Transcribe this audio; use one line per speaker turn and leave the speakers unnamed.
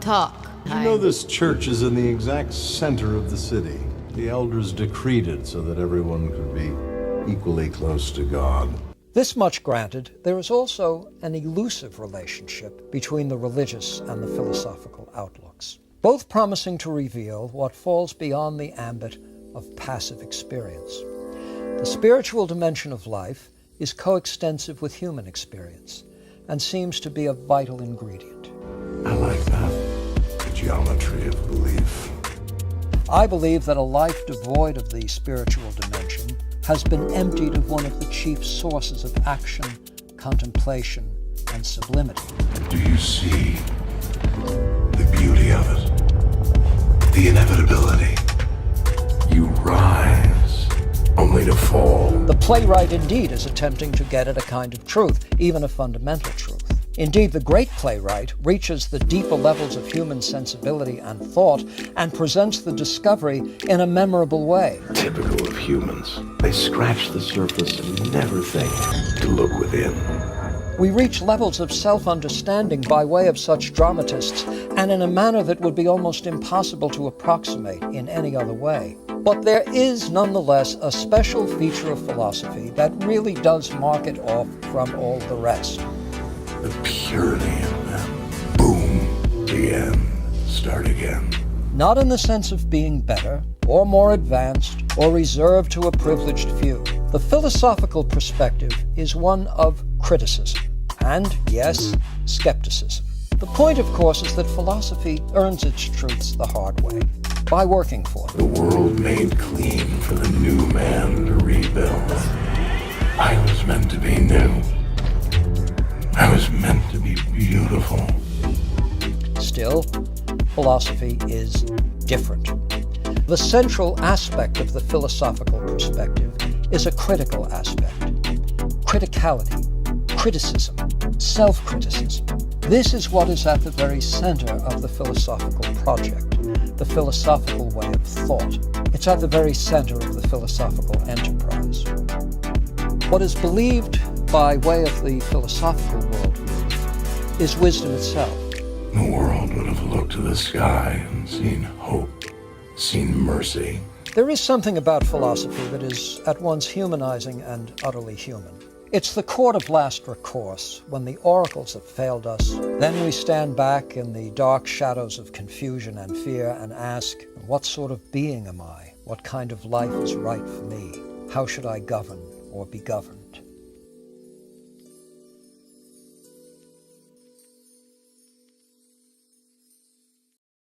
talk.
You know this church is in the exact center of the city. The elders decreed it so that everyone could be equally close to God.
This much granted, there is also an elusive relationship between the religious and the philosophical outlooks, both promising to reveal what falls beyond the ambit of passive experience. The spiritual dimension of life is coextensive with human experience and seems to be a vital ingredient.
I like that. The geometry of belief.
I believe that a life devoid of the spiritual dimension has been emptied of one of the chief sources of action, contemplation, and sublimity.
Do you see the beauty of it? The inevitability. You rise, only to fall.
The playwright indeed is attempting to get at a kind of truth, even a fundamental truth. Indeed, the great playwright reaches the deeper levels of human sensibility and thought and presents the discovery in a memorable way.
Typical of humans. They scratch the surface and never think to look within.
We reach levels of self-understanding by way of such dramatists, and in a manner that would be almost impossible to approximate in any other way. But there is nonetheless a special feature of philosophy that really does mark it off from all the rest.
The purity of them. Boom. The end. Start again.
Not in the sense of being better, or more advanced, or reserved to a privileged few. The philosophical perspective is one of criticism, and, yes, skepticism. The point, of course, is that philosophy earns its truths the hard way, by working for them.
The world made clean for the new man to rebuild. I was meant to be new. I was meant to be beautiful.
Still, philosophy is different. The central aspect of the philosophical perspective is a critical aspect. Criticality, criticism, self-criticism. This is what is at the very center of the philosophical project, the philosophical way of thought. It's at the very center of the philosophical enterprise. What is believed by way of the philosophical worldview is wisdom itself.
The world would have looked to the sky and seen hope, seen mercy.
There is something about philosophy that is at once humanizing and utterly human. It's the court of last recourse. When the oracles have failed us, then we stand back in the dark shadows of confusion and fear and ask, what sort of being am I? What kind of life is right for me? How should I govern or be governed?